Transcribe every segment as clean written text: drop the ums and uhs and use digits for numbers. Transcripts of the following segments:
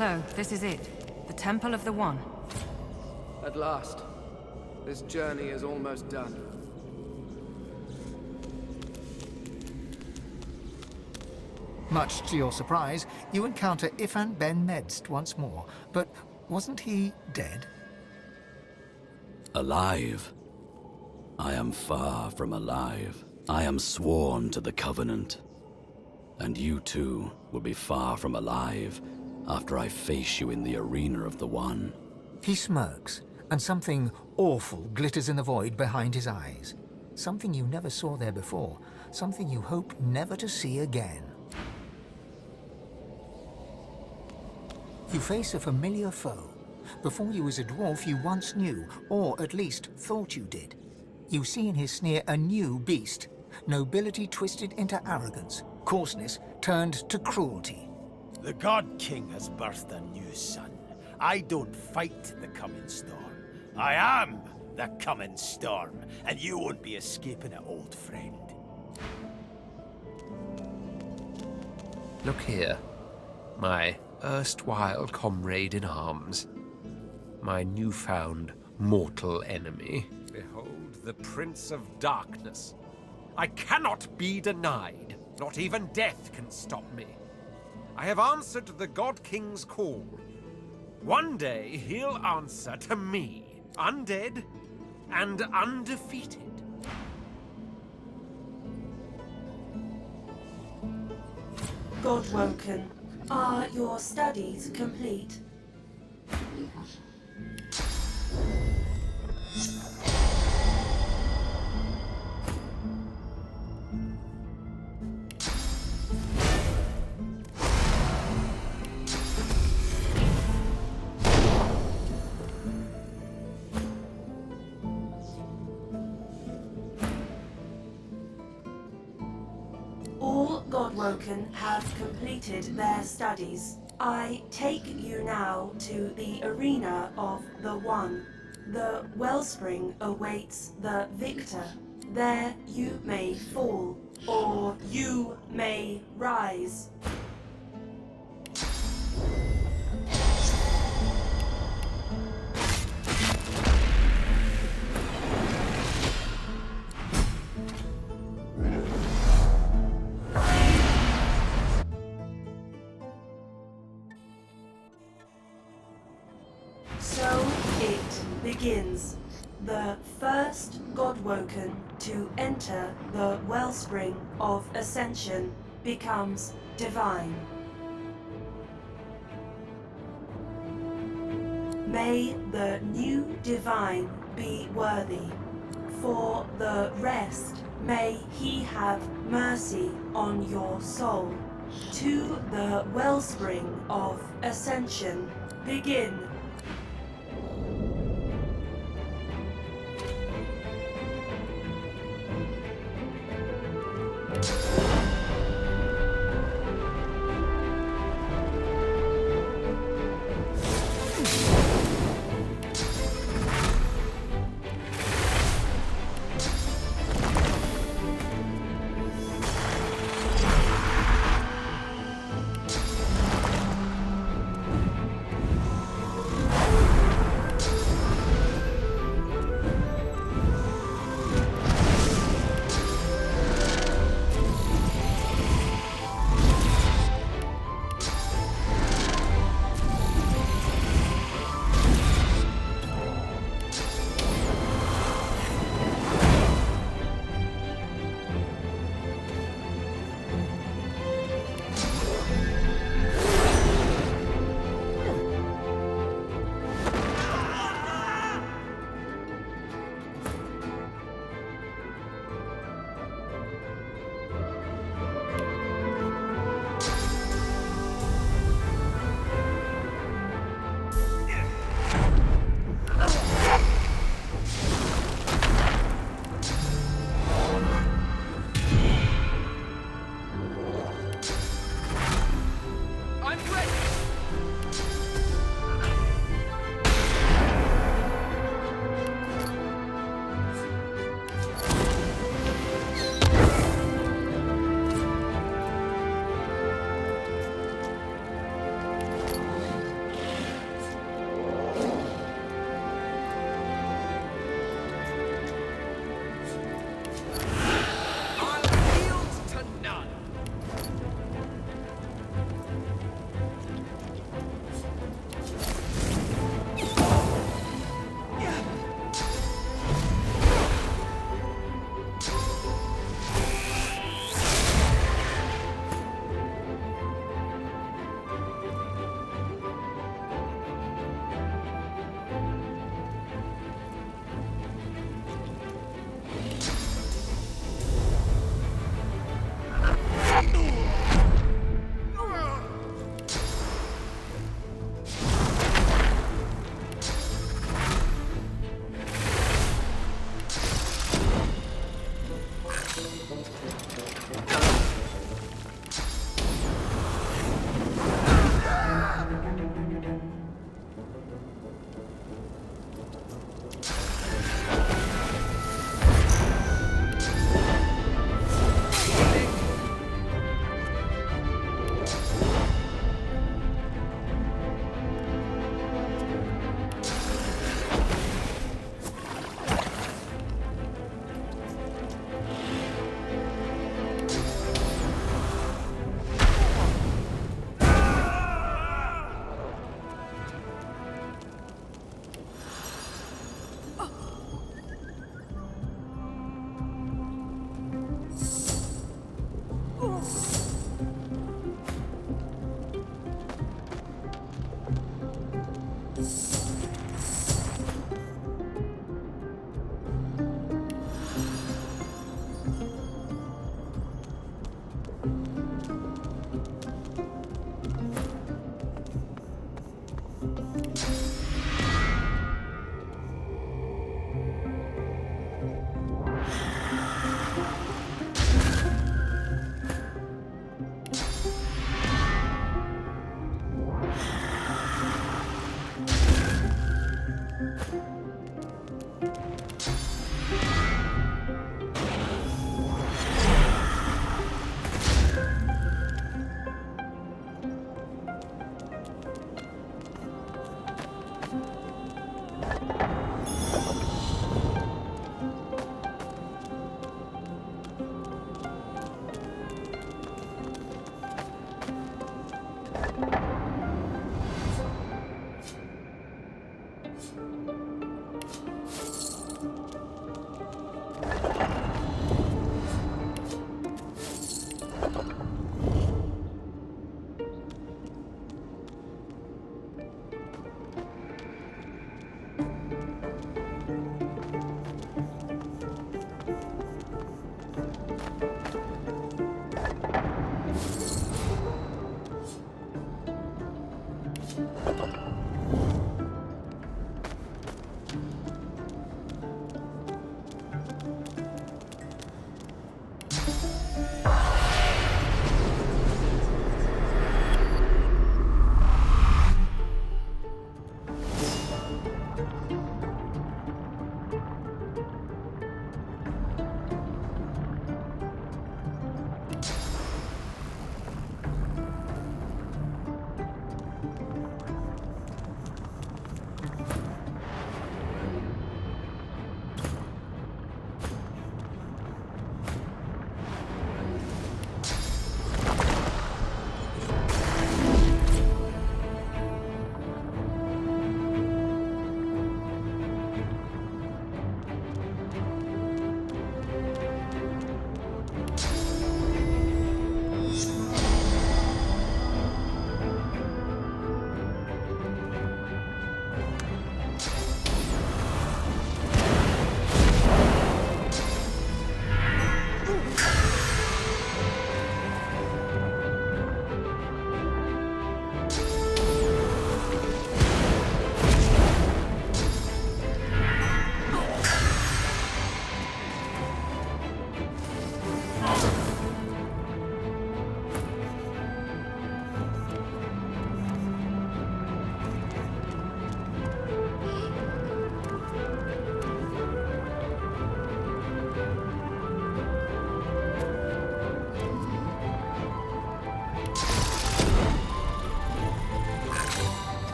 So, this is it. The Temple of the One. At last. This journey is almost done. Much to your surprise, you encounter Ifan Ben Medst once more, but wasn't he dead? Alive? I am far from alive. I am sworn to the Covenant. And you too will be far from alive after I face you in the arena of the One. He smirks, and something awful glitters in the void behind his eyes. Something you never saw there before, something you hope never to see again. You face a familiar foe. Before you as a dwarf you once knew, or at least thought you did. You see in his sneer a new beast. Nobility twisted into arrogance, coarseness turned to cruelty. The God King has birthed a new son. I don't fight the coming storm. I am the coming storm, and you won't be escaping it, old friend. Look here, my erstwhile comrade in arms, my newfound mortal enemy. Behold the Prince of Darkness. I cannot be denied. Not even death can stop me. I have answered the God King's call. One day he'll answer to me, undead and undefeated. Godwoken, are your studies complete? All Godwoken have completed their studies. I take you now to the arena of the One. The wellspring awaits the victor. There you may fall, or you may rise. So it begins. The first Godwoken to enter the wellspring of ascension becomes divine. May the new divine be worthy. For the rest, may he have mercy on your soul. To the wellspring of ascension begin.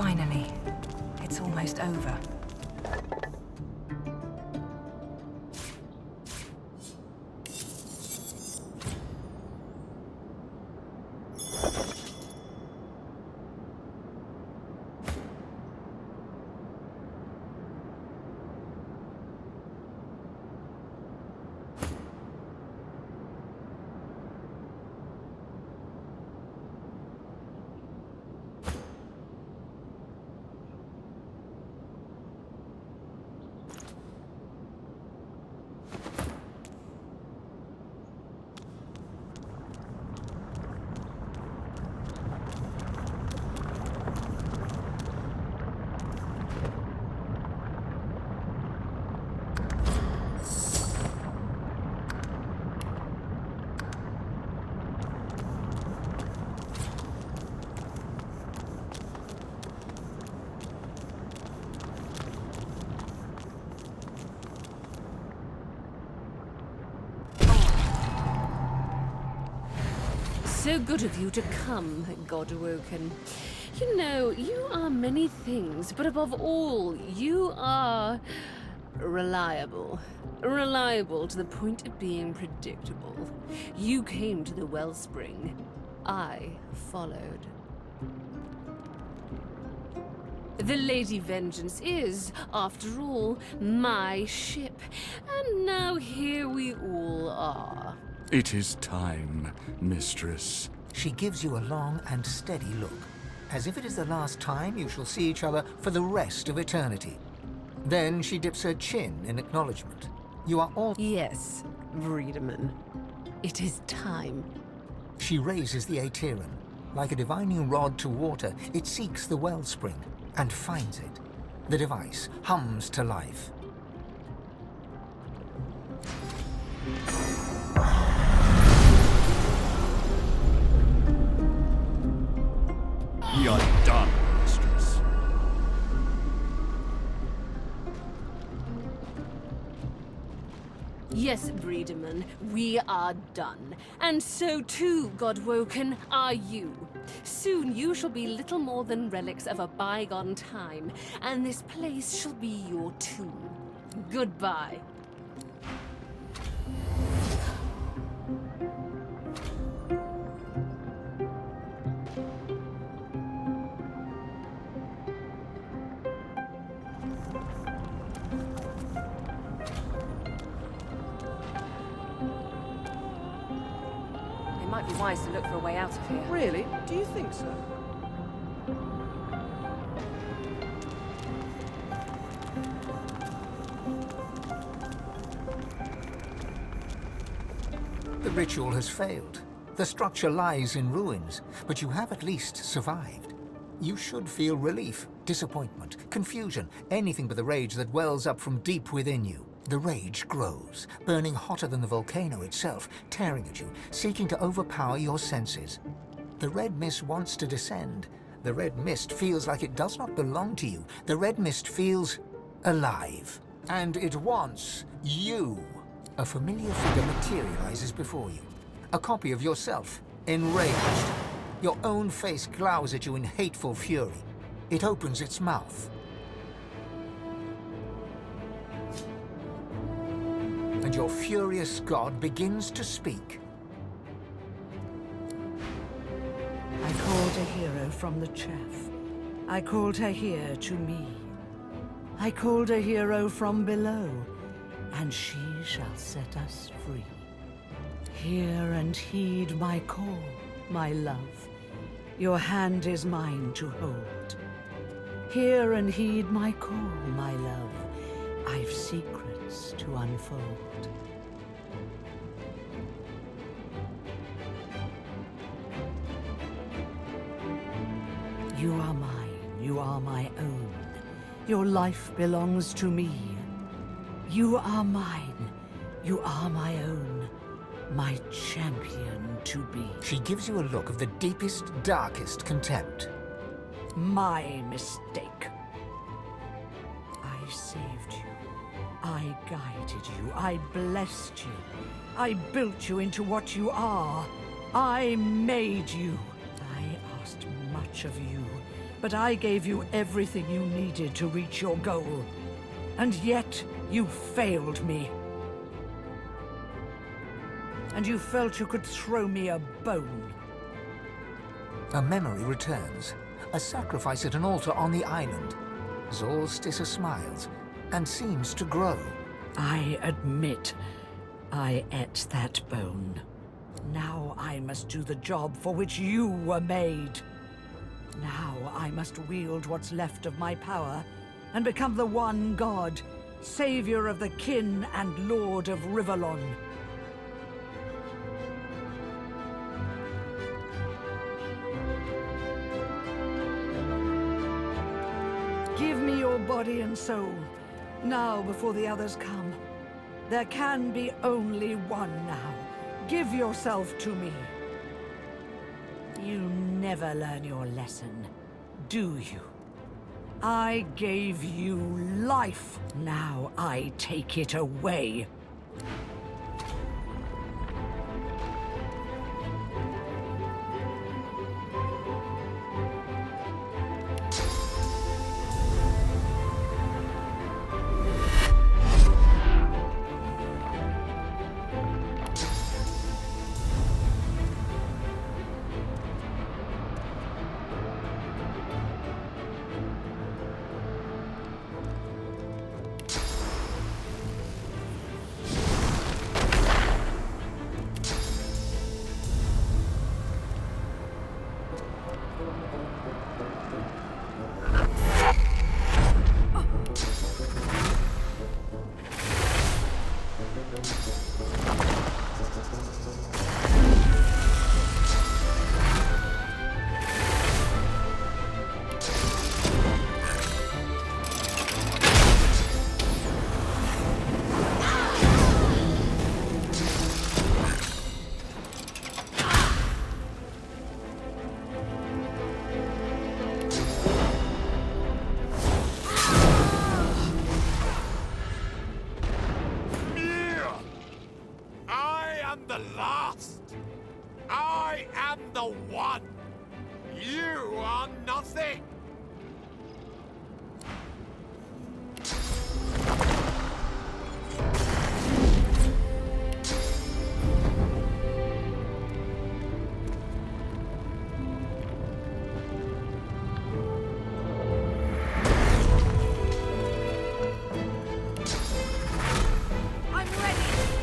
Finally. It's almost over. So good of you to come, God-woken. You know, you are many things, but above all, you are reliable. Reliable to the point of being predictable. You came to the wellspring. I followed. The Lady Vengeance is, after all, my ship. And now here we all are. It is time, mistress. She gives you a long and steady look, as if it is the last time you shall see each other for the rest of eternity. Then she dips her chin in acknowledgement. You are all... Yes, Breedeman. It is time. She raises the Aetherin. Like a divining rod to water, it seeks the wellspring and finds it. The device hums to life. We are done, mistress. Yes, Breedeman, we are done. And so too, Godwoken, are you. Soon you shall be little more than relics of a bygone time, and this place shall be your tomb. Goodbye. It might be wise to look for a way out of here. Really? Do you think so? The ritual has failed. The structure lies in ruins, but you have at least survived. You should feel relief, disappointment, confusion, anything but the rage that wells up from deep within you. The rage grows, burning hotter than the volcano itself, tearing at you, seeking to overpower your senses. The red mist wants to descend. The red mist feels like it does not belong to you. The red mist feels alive. And it wants you. A familiar figure materializes before you. A copy of yourself, enraged. Your own face glowers at you in hateful fury. It opens its mouth. And your furious god begins to speak. I called a hero from the chaff. I called her here to me. I called a hero from below, and she shall set us free. Hear and heed my call, my love. Your hand is mine to hold. Hear and heed my call, my love. I've secrets to unfold. You are mine, you are my own. Your life belongs to me. You are mine, you are my own. My champion to be. She gives you a look of the deepest, darkest contempt. My mistake. I saved you. I guided you. I blessed you. I built you into what you are. I made you. I asked much of you, but I gave you everything you needed to reach your goal. And yet, you failed me. And you felt you could throw me a bone. A memory returns. A sacrifice at an altar on the island. Zolstissa smiles and seems to grow. I admit, I ate that bone. Now I must do the job for which you were made. Now I must wield what's left of my power and become the one god, savior of the kin and lord of Rivalon. Give me your body and soul, now before the others come. There can be only one now. Give yourself to me. You never learn your lesson, do you? I gave you life. Now I take it away. You are nothing! I'm ready!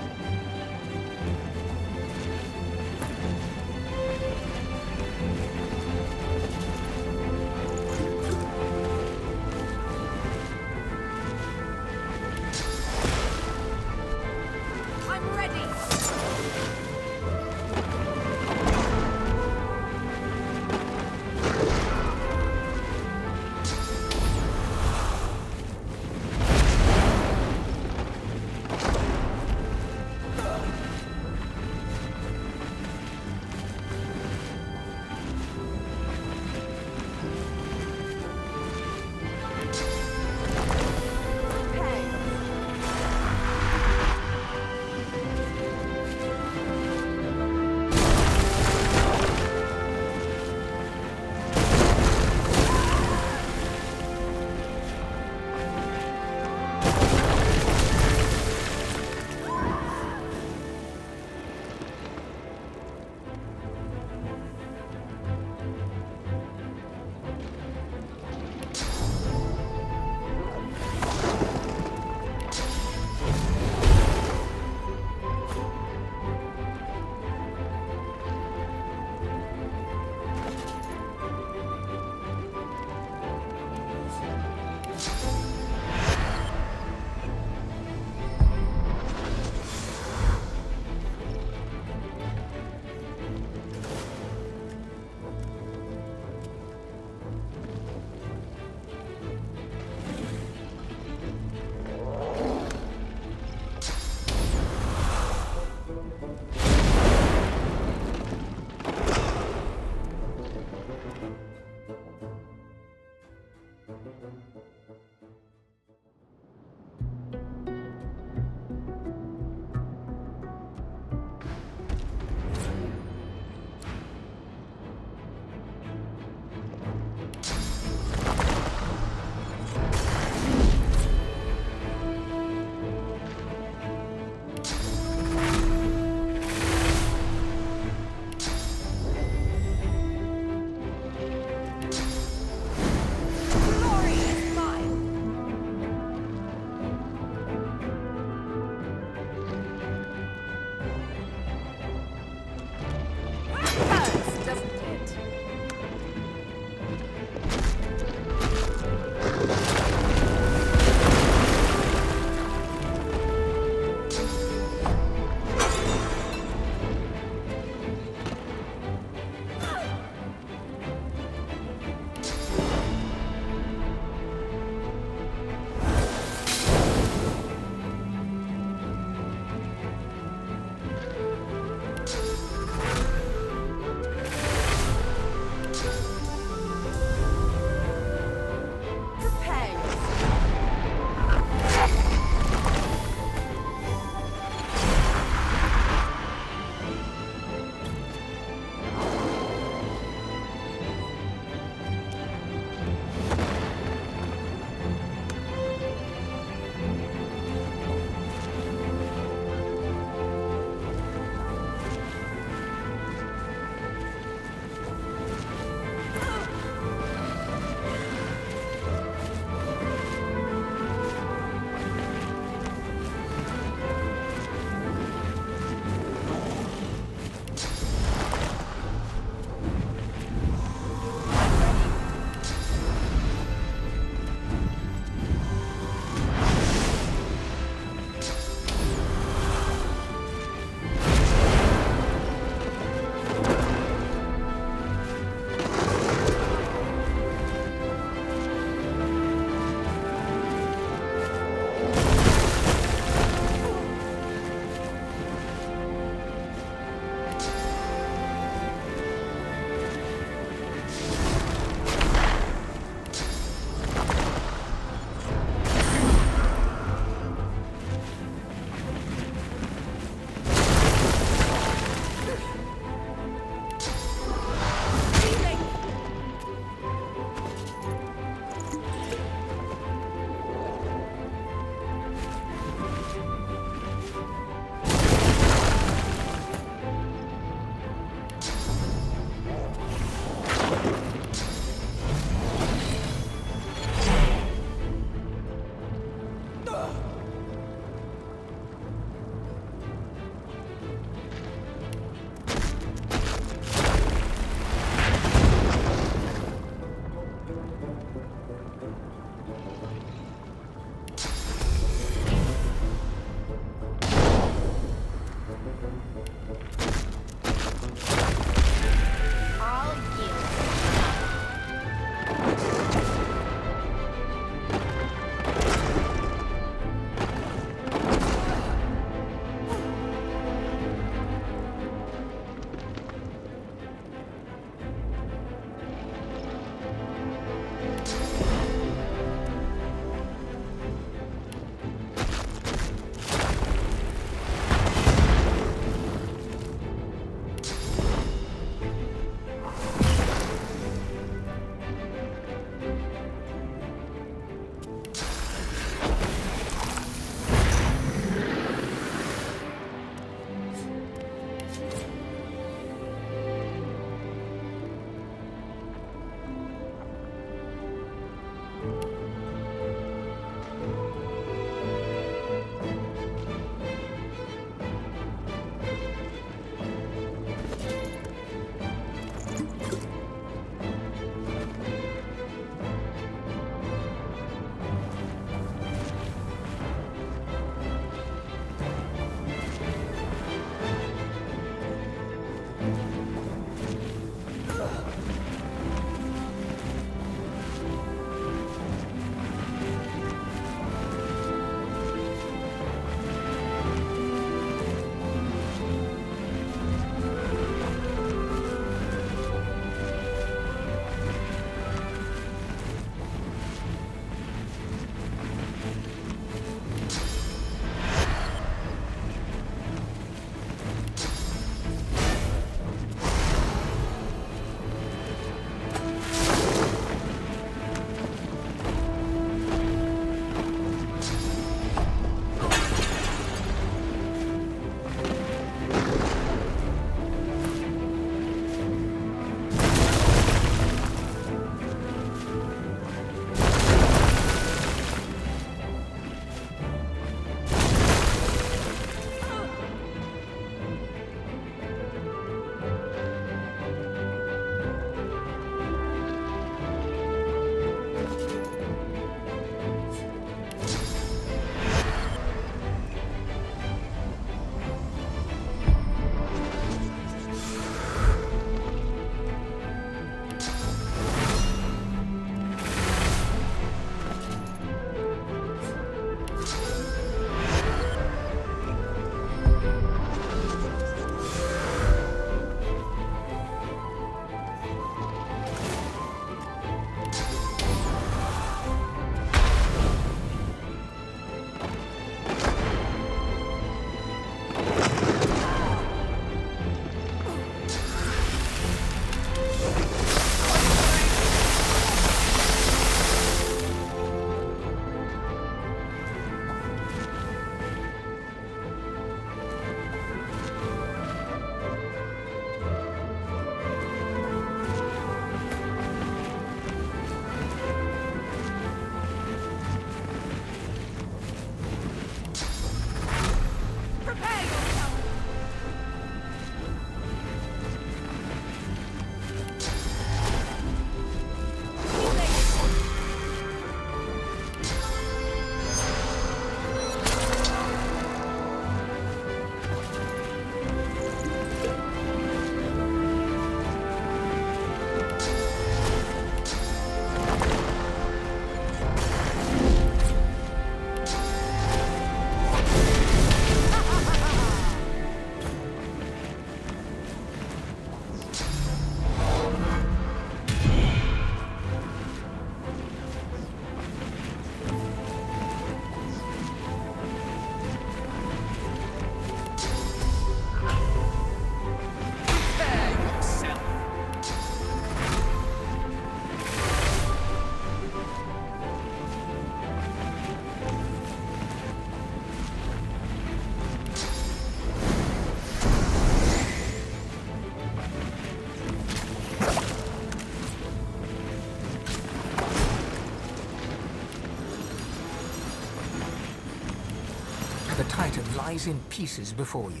The Titan lies in pieces before you.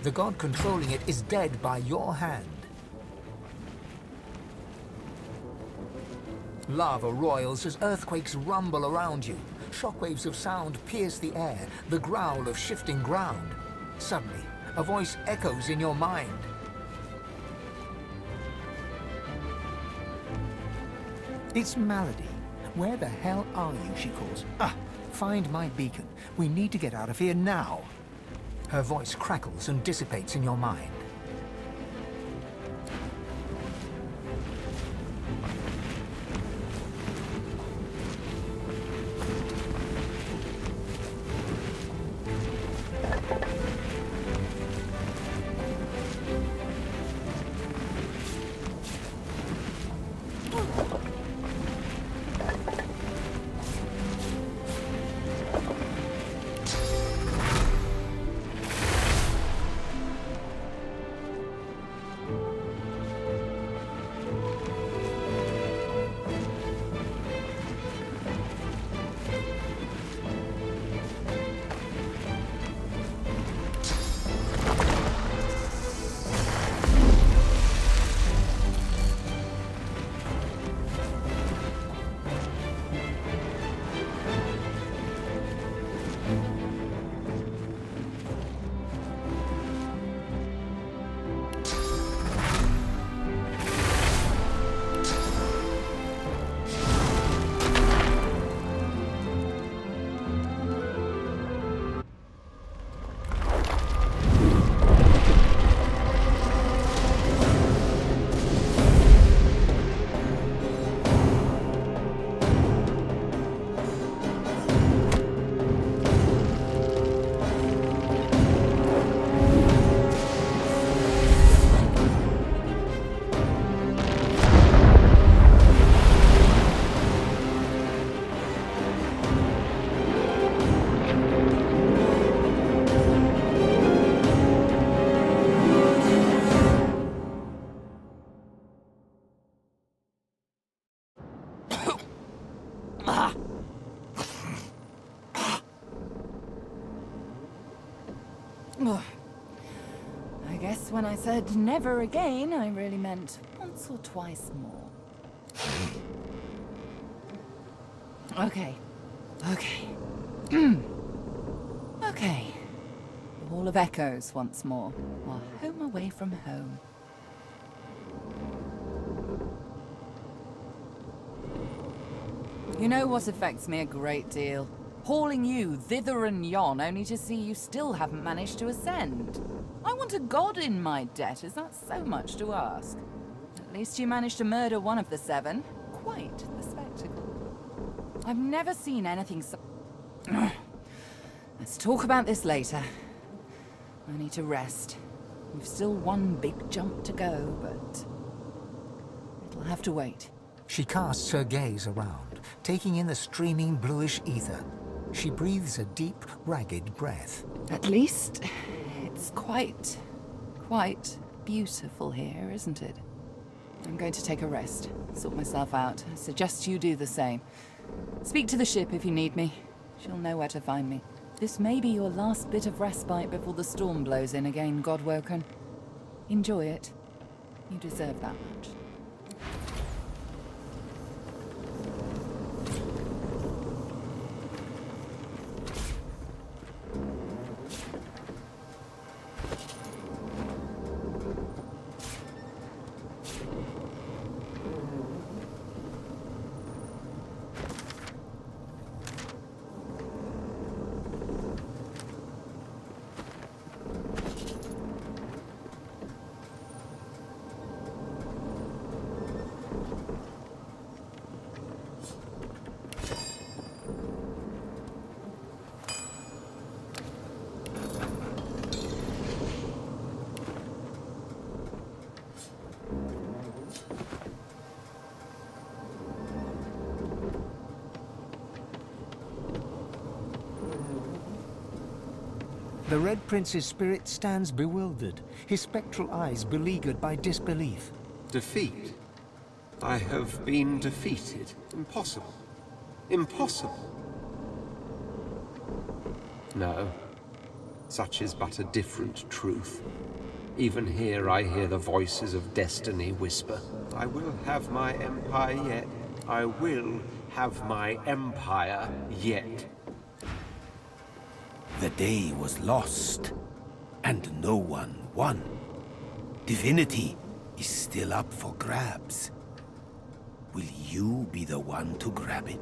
The god controlling it is dead by your hand. Lava roils as earthquakes rumble around you. Shockwaves of sound pierce the air, the growl of shifting ground. Suddenly, a voice echoes in your mind. It's Malady. Where the hell are you, she calls. Find my beacon. We need to get out of here now. Her voice crackles and dissipates in your mind. I guess when I said never again, I really meant once or twice more. Okay. Okay. The Hall of Echoes once more. Our home away from home. You know what affects me a great deal? Hauling you thither and yon, only to see you still haven't managed to ascend. I want a god in my debt. Is that so much to ask? At least you managed to murder one of the 7. Quite the spectacle. I've never seen anything so... Let's talk about this later. I need to rest. We've still one big jump to go, but... it'll have to wait. She casts her gaze around, taking in the streaming bluish ether. She breathes a deep, ragged breath. At least, it's quite beautiful here, isn't it? I'm going to take a rest, sort myself out. I suggest you do the same. Speak to the ship if you need me. She'll know where to find me. This may be your last bit of respite before the storm blows in again, Godwoken. Enjoy it. You deserve that much. The Red Prince's spirit stands bewildered, his spectral eyes beleaguered by disbelief. Defeat? I have been defeated. Impossible. Impossible. No. Such is but a different truth. Even here I hear the voices of destiny whisper, I will have my empire yet. I will have my empire yet. The day was lost, and no one won. Divinity is still up for grabs. Will you be the one to grab it?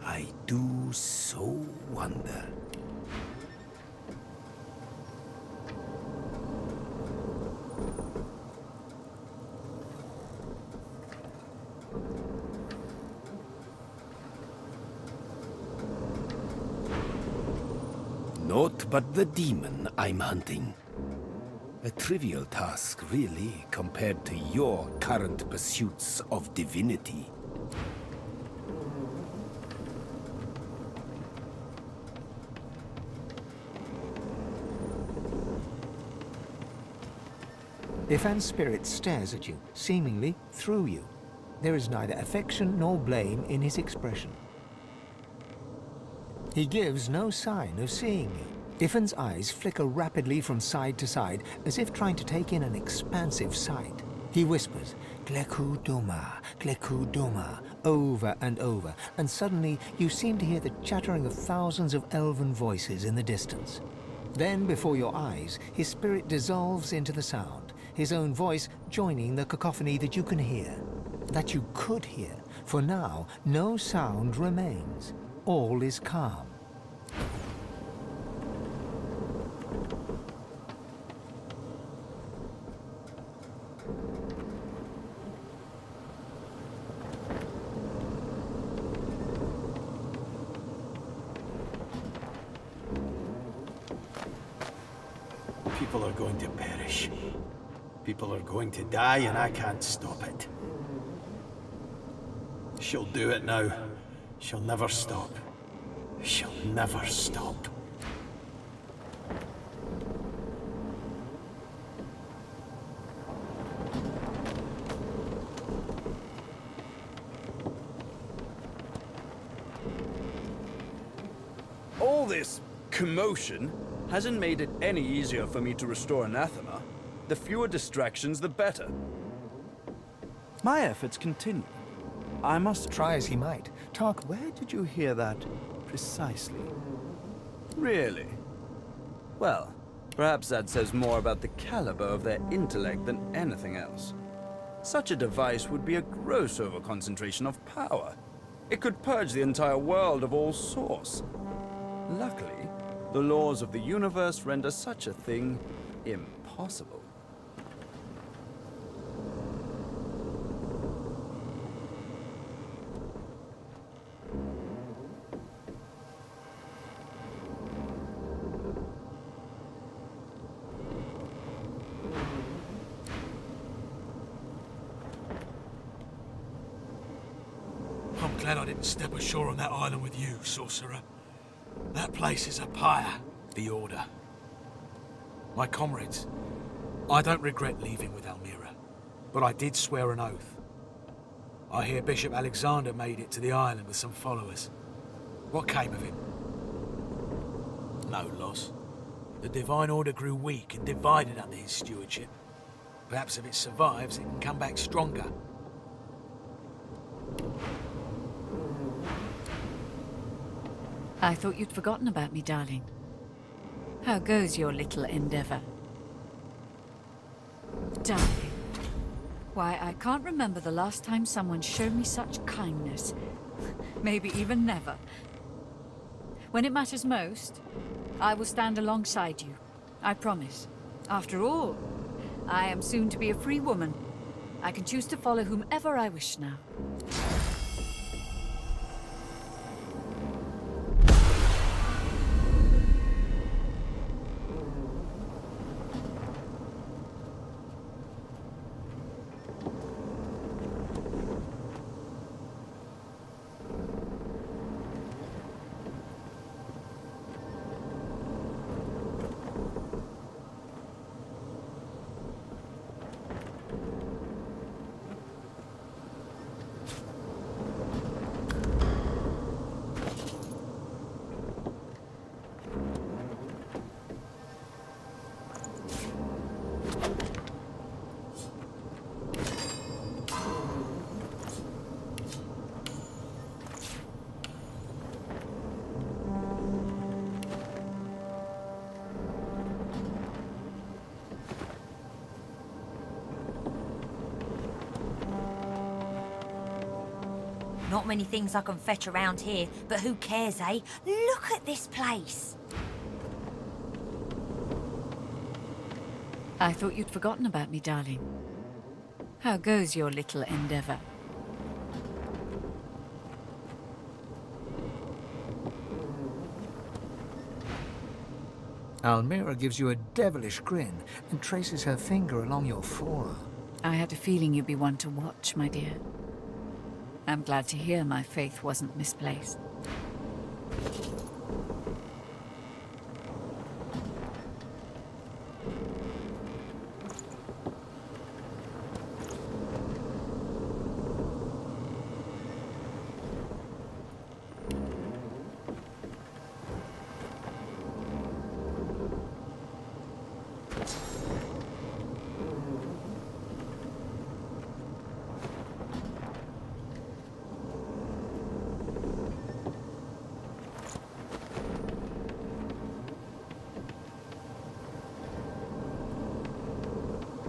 I do so wonder. Naught but the demon I'm hunting. A trivial task, really, compared to your current pursuits of divinity. Ifan's spirit stares at you, seemingly through you. There is neither affection nor blame in his expression. He gives no sign of seeing you. Ifan's eyes flicker rapidly from side to side, as if trying to take in an expansive sight. He whispers, Gleku Duma, over and over, and suddenly you seem to hear the chattering of thousands of elven voices in the distance. Then, before your eyes, his spirit dissolves into the sound, his own voice joining the cacophony that you can hear. That you could hear, for now no sound remains. All is calm. People are going to perish. People are going to die, and I can't stop it. She'll do it now. She'll never stop. She'll never stop. All this commotion hasn't made it any easier for me to restore anathema. The fewer distractions, the better. My efforts continue. I must try as he might. Talk. Where did you hear that precisely? Really? Well, perhaps that says more about the caliber of their intellect than anything else. Such a device would be a gross overconcentration of power. It could purge the entire world of all source. Luckily, the laws of the universe render such a thing impossible. I'm glad I didn't step ashore on that island with you, sorcerer. That place is a pyre, the Order. My comrades, I don't regret leaving with Almira, but I did swear an oath. I hear Bishop Alexander made it to the island with some followers. What came of him? No loss. The Divine Order grew weak and divided under his stewardship. Perhaps if it survives, it can come back stronger. I thought you'd forgotten about me, darling. How goes your little endeavor? Darling. Why, I can't remember the last time someone showed me such kindness. Maybe even never. When it matters most, I will stand alongside you. I promise. After all, I am soon to be a free woman. I can choose to follow whomever I wish now. Not many things I can fetch around here, but who cares, eh? Look at this place. I thought you'd forgotten about me, darling. How goes your little endeavor? Almira gives you a devilish grin and traces her finger along your forearm. I had a feeling you'd be one to watch, my dear. I'm glad to hear my faith wasn't misplaced.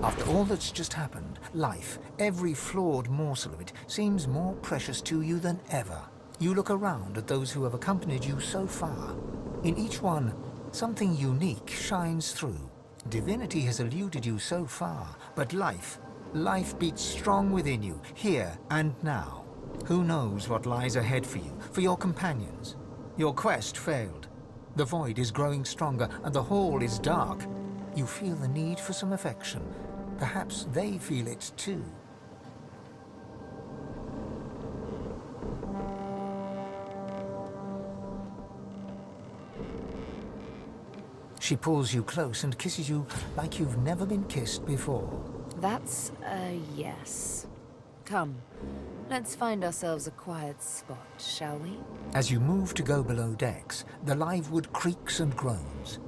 After all that's just happened, life, every flawed morsel of it, seems more precious to you than ever. You look around at those who have accompanied you so far. In each one, something unique shines through. Divinity has eluded you so far, but life beats strong within you, here and now. Who knows what lies ahead for you, for your companions? Your quest failed. The void is growing stronger, and the hall is dark. You feel the need for some affection. Perhaps they feel it too. She pulls you close and kisses you like you've never been kissed before. That's a yes. Come, let's find ourselves a quiet spot, shall we? As you move to go below decks, the live wood creaks and groans.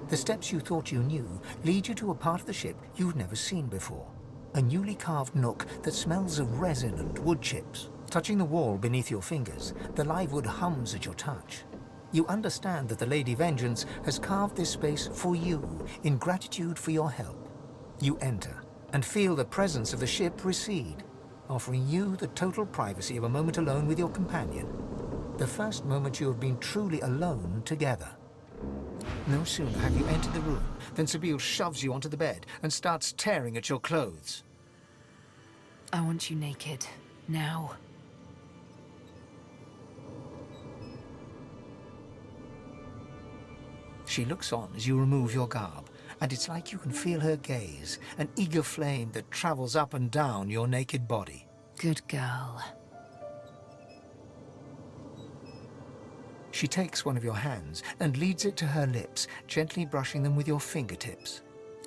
The steps you thought you knew lead you to a part of the ship you've never seen before. A newly carved nook that smells of resin and wood chips. Touching the wall beneath your fingers, the live wood hums at your touch. You understand that the Lady Vengeance has carved this space for you in gratitude for your help. You enter and feel the presence of the ship recede, offering you the total privacy of a moment alone with your companion. The first moment you have been truly alone together. No sooner have you entered the room than Sabine shoves you onto the bed and starts tearing at your clothes. I want you naked. Now. She looks on as you remove your garb, and it's like you can feel her gaze, an eager flame that travels up and down your naked body. Good girl. She takes one of your hands and leads it to her lips, gently brushing them with your fingertips.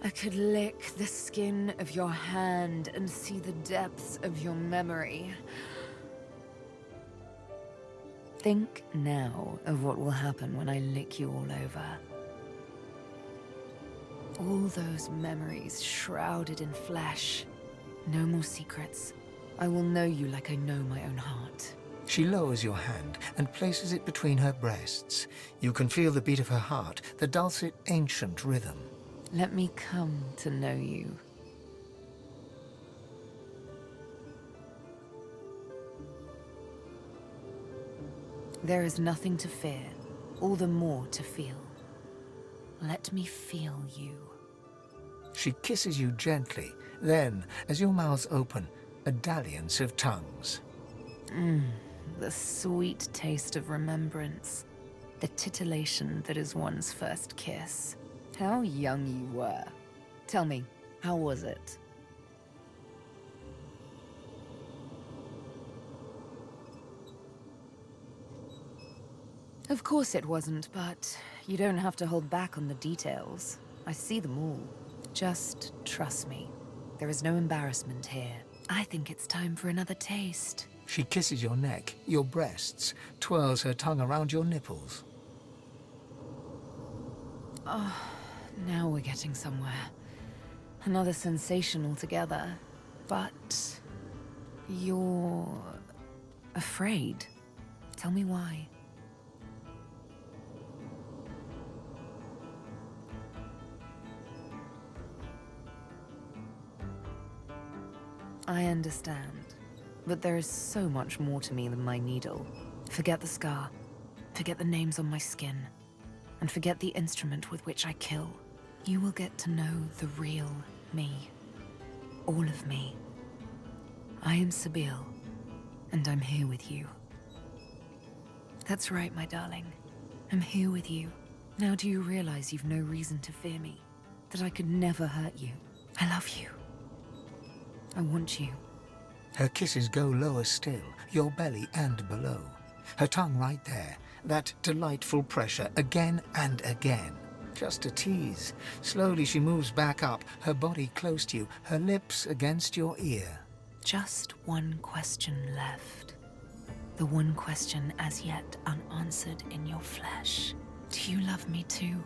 I could lick the skin of your hand and see the depths of your memory. Think now of what will happen when I lick you all over. All those memories shrouded in flesh. No more secrets. I will know you like I know my own heart. She lowers your hand and places it between her breasts. You can feel the beat of her heart, the dulcet, ancient rhythm. Let me come to know you. There is nothing to fear, all the more to feel. Let me feel you. She kisses you gently. Then, as your mouths open, a dalliance of tongues. The sweet taste of remembrance. The titillation that is one's first kiss. How young you were. Tell me, how was it? Of course it wasn't, but you don't have to hold back on the details. I see them all. Just trust me. There is no embarrassment here. I think it's time for another taste. She kisses your neck, your breasts, twirls her tongue around your nipples. Oh, now we're getting somewhere. Another sensation altogether. But you're afraid. Tell me why. I understand. But there is so much more to me than my needle. Forget the scar. Forget the names on my skin. And forget the instrument with which I kill. You will get to know the real me. All of me. I am Sabine, and I'm here with you. That's right, my darling. I'm here with you. Now do you realize you've no reason to fear me? That I could never hurt you? I love you. I want you. Her kisses go lower still, your belly and below. Her tongue right there, that delightful pressure again and again. Just a tease. Slowly she moves back up, her body close to you, her lips against your ear. Just one question left. The one question as yet unanswered in your flesh. Do you love me too?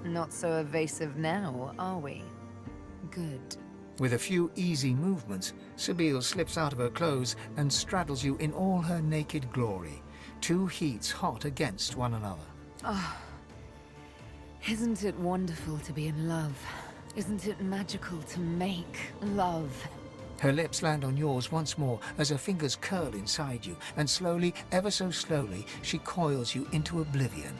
Not so evasive now, are we? Good. With a few easy movements, Sabine slips out of her clothes and straddles you in all her naked glory. Two heats hot against one another. Oh, isn't it wonderful to be in love? Isn't it magical to make love? Her lips land on yours once more as her fingers curl inside you, and slowly, ever so slowly, she coils you into oblivion.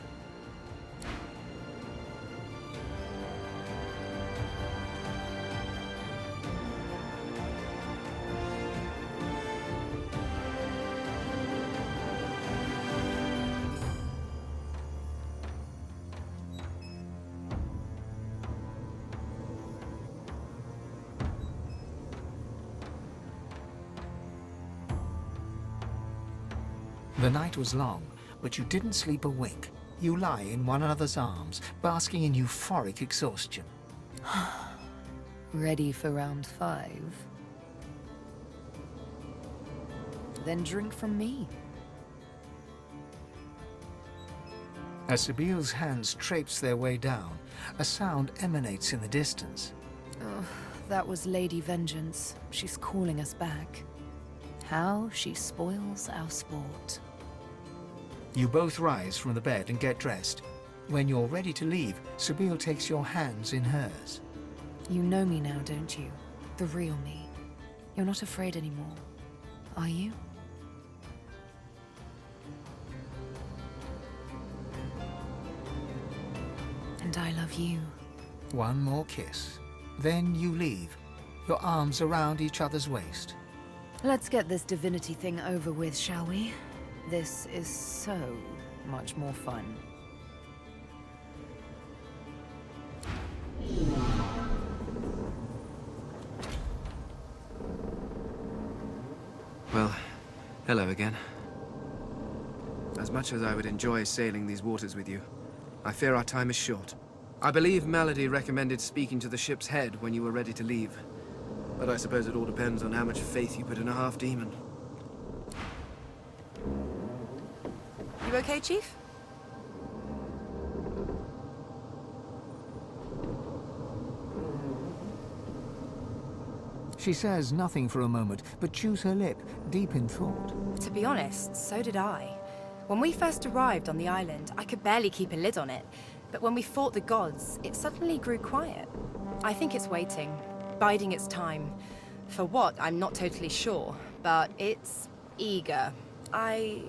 The night was long, but you didn't sleep a wink. You lie in one another's arms, basking in euphoric exhaustion. Ready for round 5? Then drink from me. As Sabile's hands traipse their way down, a sound emanates in the distance. Oh, that was Lady Vengeance. She's calling us back. How she spoils our sport. You both rise from the bed and get dressed. When you're ready to leave, Sabine takes your hands in hers. You know me now, don't you? The real me. You're not afraid anymore, are you? And I love you. One more kiss. Then you leave, your arms around each other's waist. Let's get this divinity thing over with, shall we? This is so much more fun. Well, hello again. As much as I would enjoy sailing these waters with you, I fear our time is short. I believe Melody recommended speaking to the ship's head when you were ready to leave. But I suppose it all depends on how much faith you put in a half-demon. You okay, Chief? She says nothing for a moment, but chews her lip, deep in thought. To be honest, so did I. When we first arrived on the island, I could barely keep a lid on it. But when we fought the gods, it suddenly grew quiet. I think it's waiting, biding its time. For what, I'm not totally sure, but it's eager. I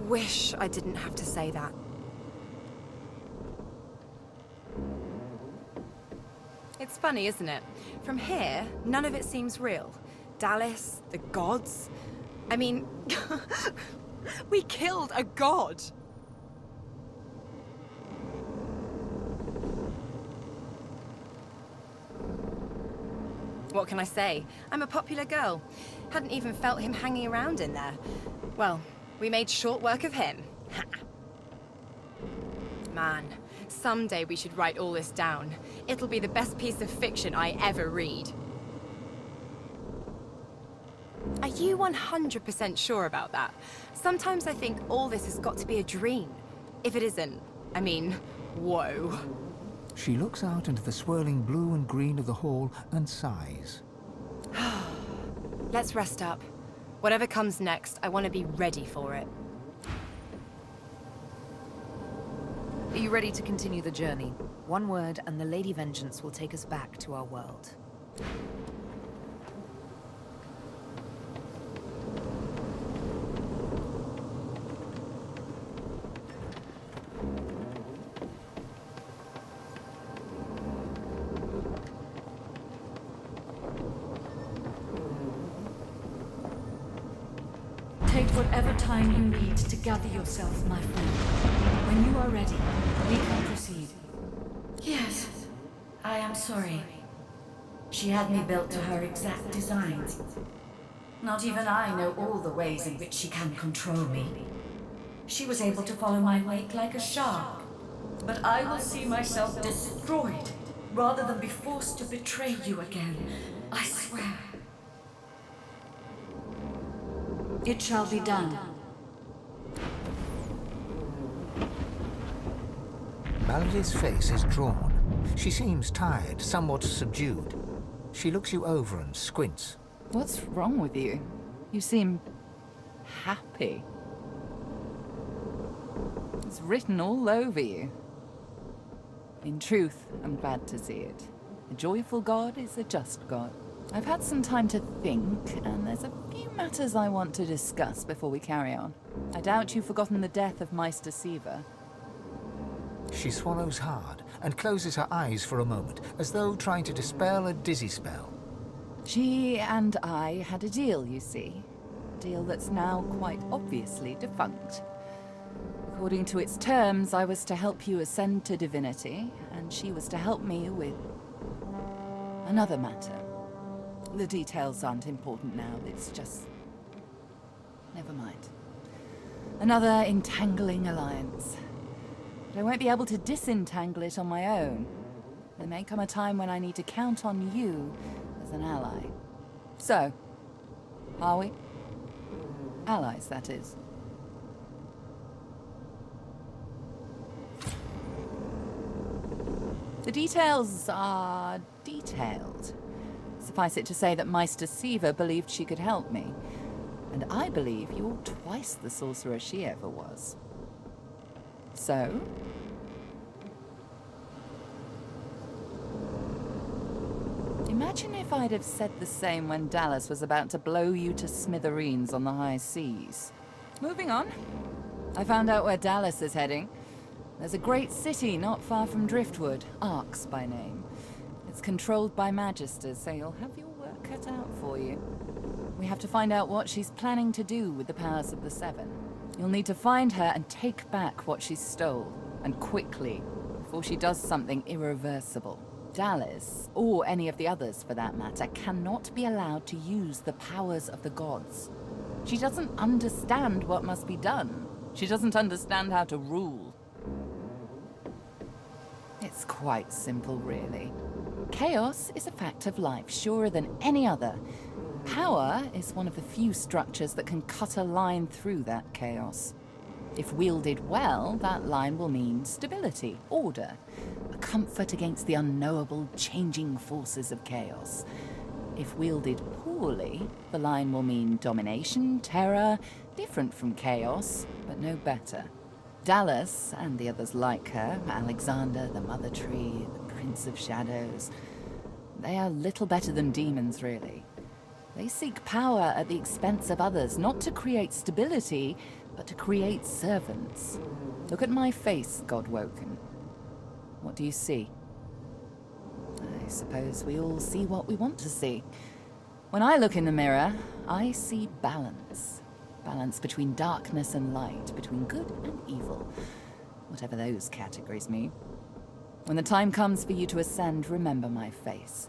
wish I didn't have to say that. It's funny, isn't it? From here, none of it seems real. Dallas, the gods. I mean, we killed a god! What can I say? I'm a popular girl. Hadn't even felt him hanging around in there. Well, we made short work of him. Man, someday we should write all this down. It'll be the best piece of fiction I ever read. Are you 100% sure about that? Sometimes I think all this has got to be a dream. If it isn't, I mean, whoa. She looks out into the swirling blue and green of the hall and sighs. Let's rest up. Whatever comes next, I want to be ready for it. Are you ready to continue the journey? One word and the Lady Vengeance will take us back to our world. whatever time you need to gather yourself, my friend. When you are ready, we can proceed. Yes, I am sorry. She had me built to her exact designs. Not even I know all the ways in which she can control me. She was able to follow my wake like a shark. But I will see myself destroyed rather than be forced to betray you again. I swear. It shall be done. Melody's face is drawn. She seems tired, somewhat subdued. She looks you over and squints. What's wrong with you? You seem happy. It's written all over you. In truth, I'm glad to see it. A joyful God is a just God. I've had some time to think, and there's a few matters I want to discuss before we carry on. I doubt you've forgotten the death of Meister Siva. She swallows hard and closes her eyes for a moment, as though trying to dispel a dizzy spell. She and I had a deal, you see. A deal that's now quite obviously defunct. According to its terms, I was to help you ascend to divinity, and she was to help me with another matter. The details aren't important now, it's just... never mind. Another entangling alliance. But I won't be able to disentangle it on my own. There may come a time when I need to count on you as an ally. So, are we? Allies, that is. The details are detailed. Suffice it to say that Meister Siva believed she could help me. And I believe you're twice the sorcerer she ever was. So? Imagine if I'd have said the same when Dallas was about to blow you to smithereens on the high seas. Moving on. I found out where Dallas is heading. There's a great city not far from Driftwood, Arx by name. It's controlled by Magisters, so you'll have your work cut out for you. We have to find out what she's planning to do with the powers of the Seven. You'll need to find her and take back what she stole, and quickly, before she does something irreversible. Dallas, or any of the others for that matter, cannot be allowed to use the powers of the gods. She doesn't understand what must be done. She doesn't understand how to rule. It's quite simple, really. Chaos is a fact of life, surer than any other. Power is one of the few structures that can cut a line through that chaos. If wielded well, that line will mean stability, order, a comfort against the unknowable, changing forces of chaos. If wielded poorly, the line will mean domination, terror, different from chaos, but no better. Dallas, and the others like her, Alexander, the Mother Tree, the Prince of Shadows, they are little better than demons, really. They seek power at the expense of others, not to create stability, but to create servants. Look at my face, Godwoken. What do you see? I suppose we all see what we want to see. When I look in the mirror, I see balance. Balance between darkness and light, between good and evil, whatever those categories mean. When the time comes for you to ascend, remember my face.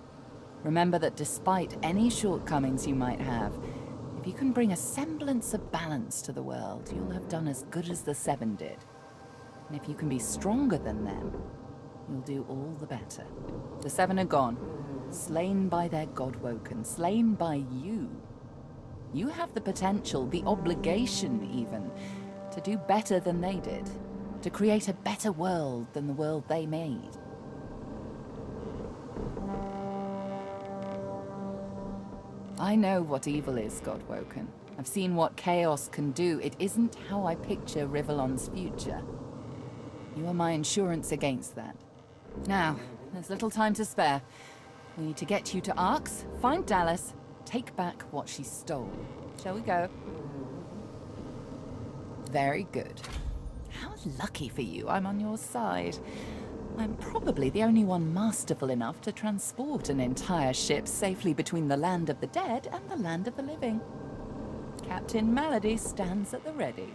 Remember that despite any shortcomings you might have, if you can bring a semblance of balance to the world, you'll have done as good as the Seven did. And if you can be stronger than them, you'll do all the better. The Seven are gone, slain by their Godwoken, slain by you. You have the potential, the obligation even, to do better than they did, to create a better world than the world they made. I know what evil is, Godwoken. I've seen what chaos can do. It isn't how I picture Rivellon's future. You are my insurance against that. Now, there's little time to spare. We need to get you to Arx, find Dallas, take back what she stole. Shall we go? Very good. How lucky for you I'm on your side. I'm probably the only one masterful enough to transport an entire ship safely between the land of the dead and the land of the living. Captain Malady stands at the ready.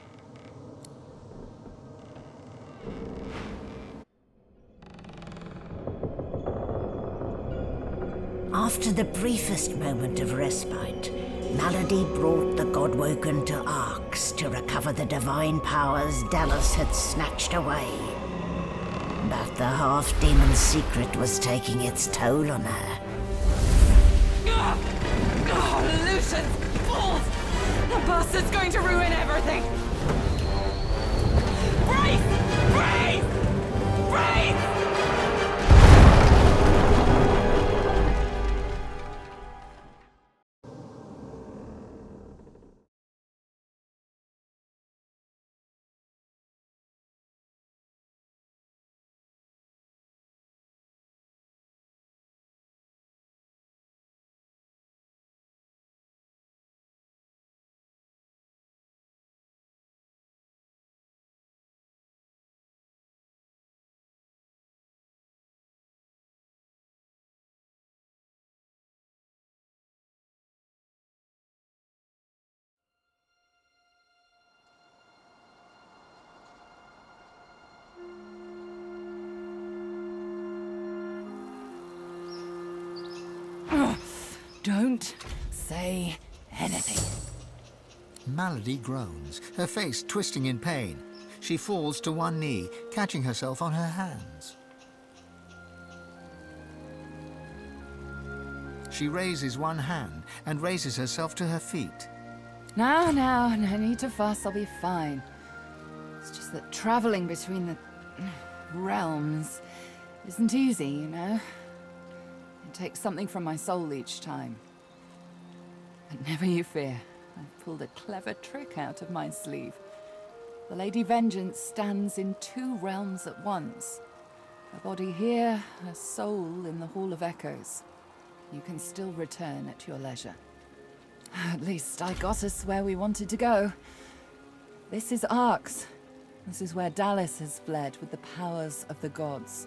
After the briefest moment of respite, Malady brought the Godwoken to Arx to recover the divine powers Dallas had snatched away. But the half-demon secret was taking its toll on her. Lucian! Fools! The bastard's going to ruin everything! Brace! Brace! Brace! Don't say anything. Malady groans, her face twisting in pain. She falls to one knee, catching herself on her hands. She raises one hand and raises herself to her feet. Now, no need to fuss, I'll be fine. It's just that traveling between the realms isn't easy, you know? It takes something from my soul each time. But never you fear, I've pulled a clever trick out of my sleeve. The Lady Vengeance stands in 2 realms at once. Her body here, her soul in the Hall of Echoes. You can still return at your leisure. At least I got us where we wanted to go. This is Arx. This is where Dallas has fled with the powers of the gods.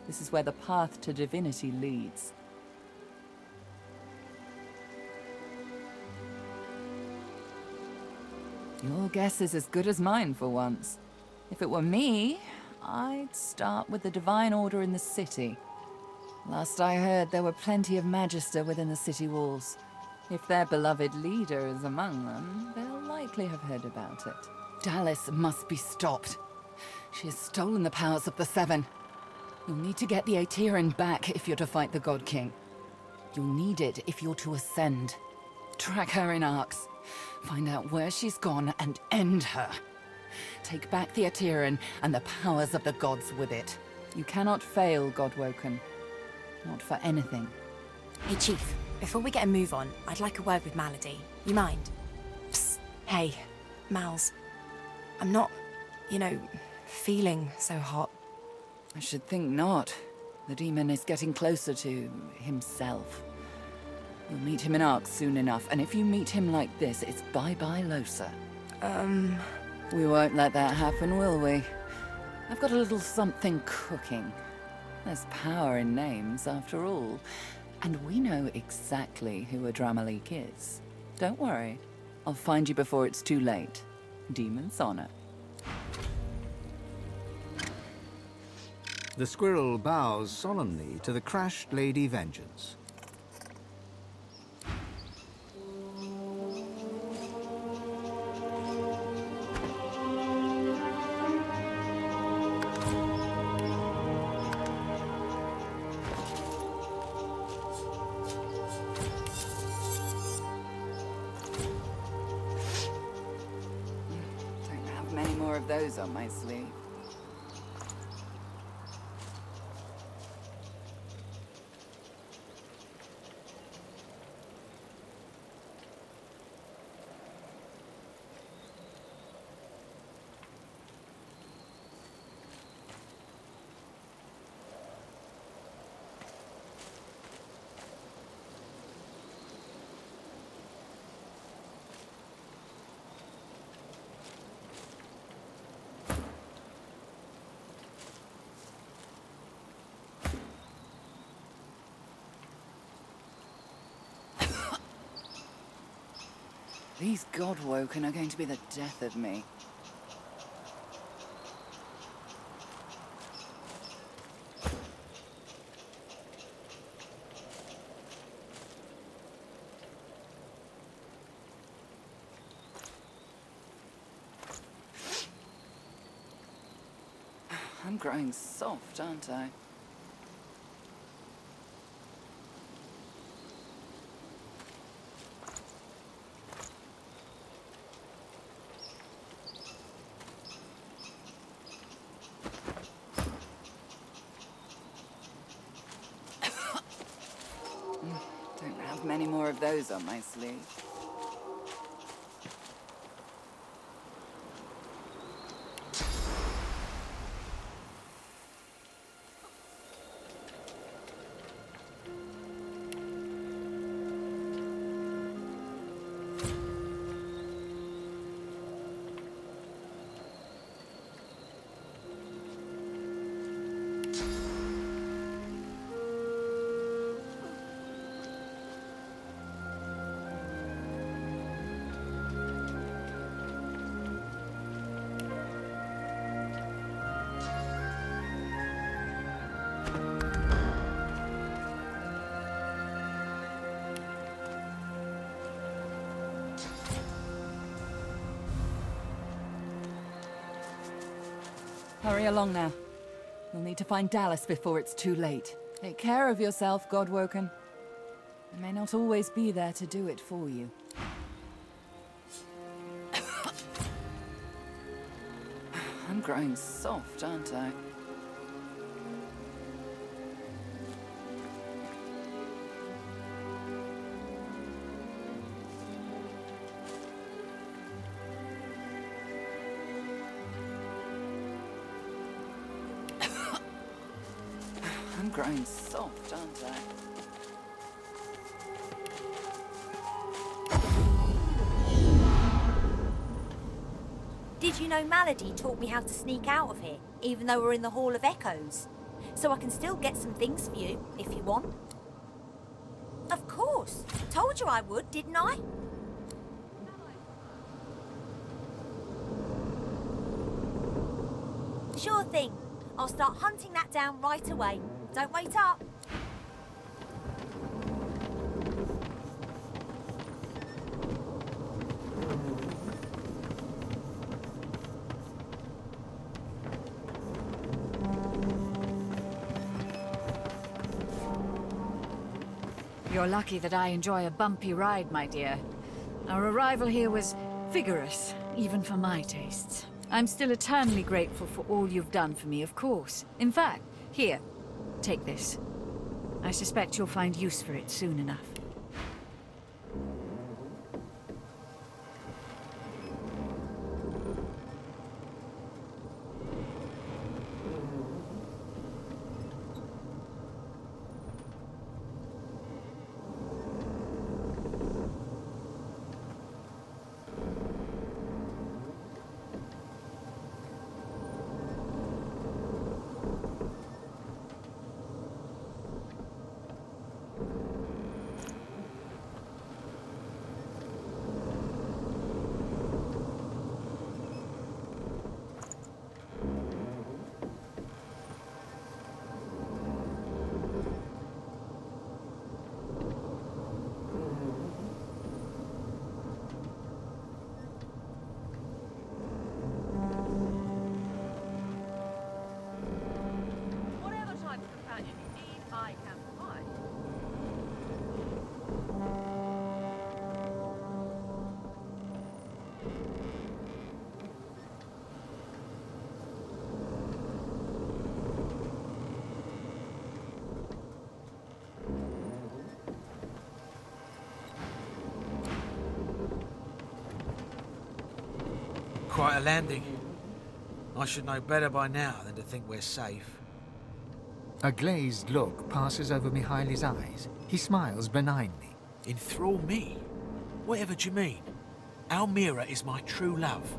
This is where the path to divinity leads. Your guess is as good as mine for once. If it were me, I'd start with the Divine Order in the city. Last I heard, there were plenty of Magister within the city walls. If their beloved leader is among them, they'll likely have heard about it. Dallas must be stopped. She has stolen the powers of the Seven. You'll need to get the Aetherin back if you're to fight the God King. You'll need it if you're to ascend. Track her in Arx. Find out where she's gone and end her. Take back the Aetherin and the powers of the gods with it. You cannot fail, Godwoken. Not for anything. Hey, Chief. Before we get a move on, I'd like a word with Malady. You mind? Psst. Hey, Mals. I'm not, feeling so hot. I should think not. The demon is getting closer to himself. You'll meet him in Arx soon enough, and if you meet him like this, it's bye-bye Losa. We won't let that happen, will we? I've got a little something cooking. There's power in names, after all. And we know exactly who Adramalik is. Don't worry. I'll find you before it's too late. Demon's honor. The squirrel bows solemnly to the crashed Lady Vengeance. Those on my sleeve. These Godwoken are going to be the death of me. I'm growing soft, aren't I? Don't have many more of those on my sleeve. Hurry along now. You'll need to find Dallas before it's too late. Take care of yourself, Godwoken. I may not always be there to do it for you. I'm growing soft, aren't I? I'm growing soft, aren't I? Did you know Malady taught me how to sneak out of here, even though we're in the Hall of Echoes? So I can still get some things for you, if you want. Of course. Told you I would, didn't I? Sure thing. I'll start hunting that down right away. Don't wait up. You're lucky that I enjoy a bumpy ride, my dear. Our arrival here was vigorous, even for my tastes. I'm still eternally grateful for all you've done for me, of course. In fact, here, take this. I suspect you'll find use for it soon enough. Quite a landing. I should know better by now than to think we're safe. A glazed look passes over Mihaly's eyes. He smiles benignly. Enthrall me? Whatever do you mean? Almira is my true love.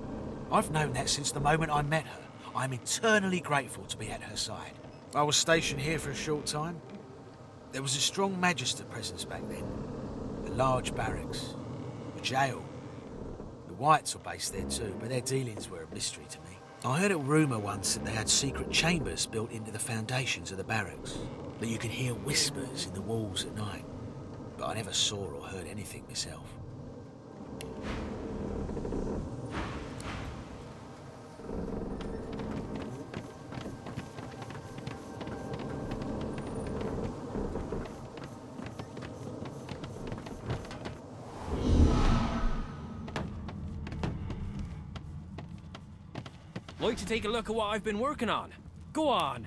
I've known that since the moment I met her. I'm eternally grateful to be at her side. I was stationed here for a short time. There was a strong Magister presence back then. A large barracks, a jail, Whites were based there too, but their dealings were a mystery to me. I heard a rumour once that they had secret chambers built into the foundations of the barracks, that you could hear whispers in the walls at night. But I never saw or heard anything myself. Like to take a look at what I've been working on? Go on!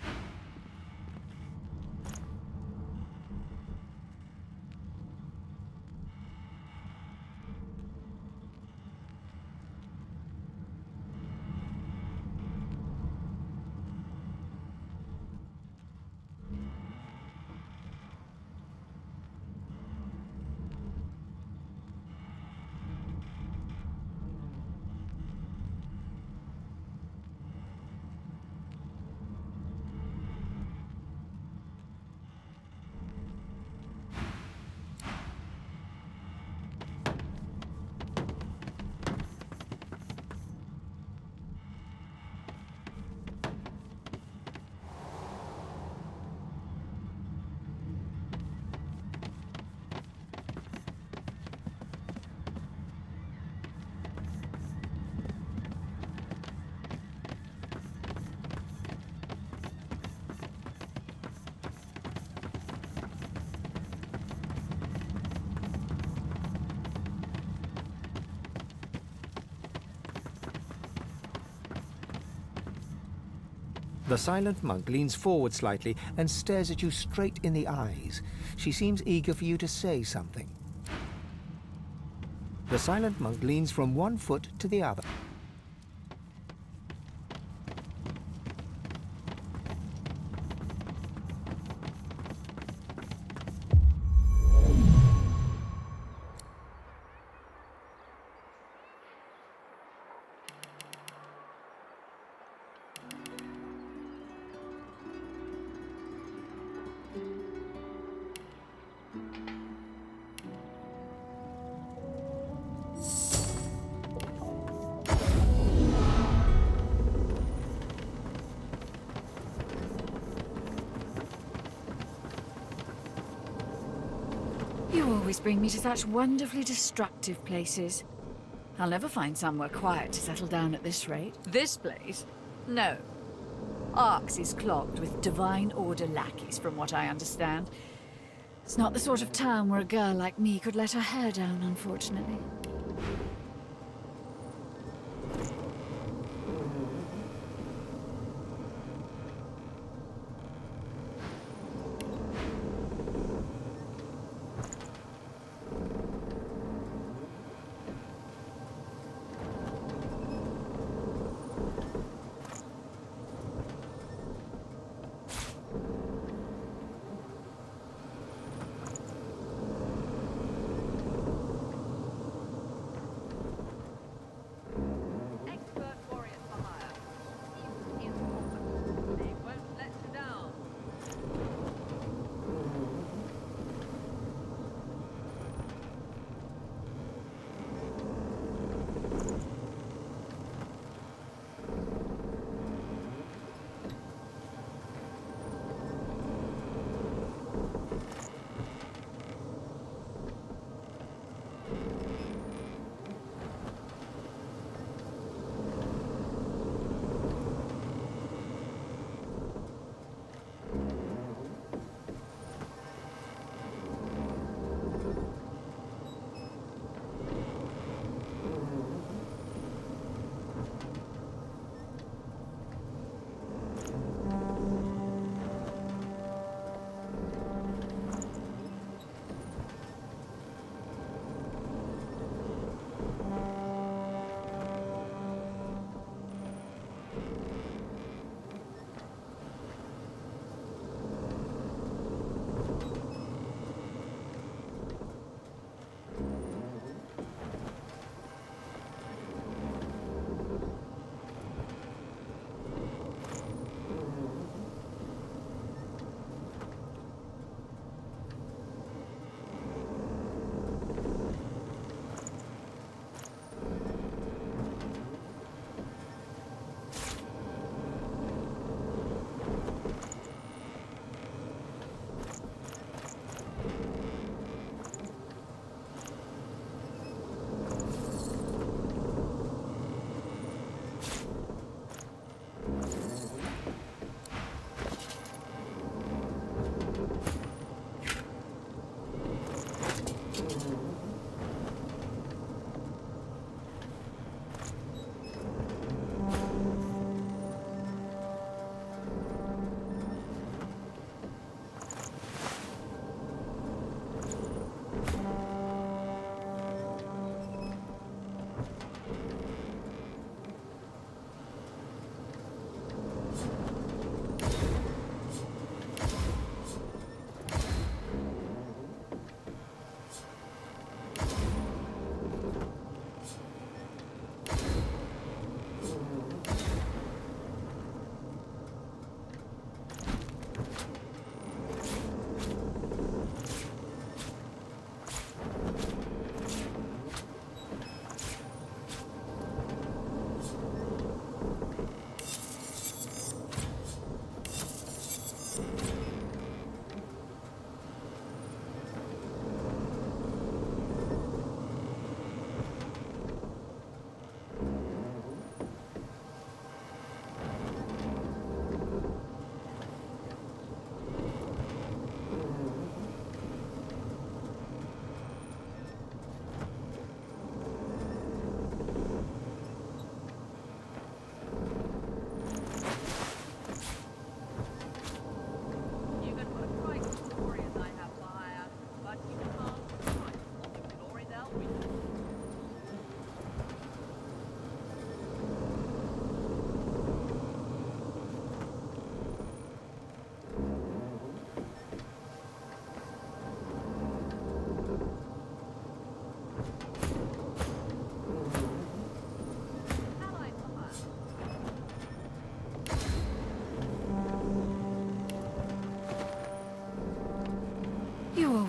The silent monk leans forward slightly and stares at you straight in the eyes. She seems eager for you to say something. The silent monk leans from one foot to the other. You always bring me to such wonderfully destructive places. I'll never find somewhere quiet to settle down at this rate. This place? No. Arx is clogged with Divine Order lackeys, from what I understand. It's not the sort of town where a girl like me could let her hair down, unfortunately.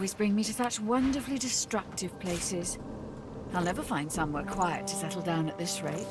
always bring me to such wonderfully destructive places. I'll never find somewhere quiet to settle down at this rate.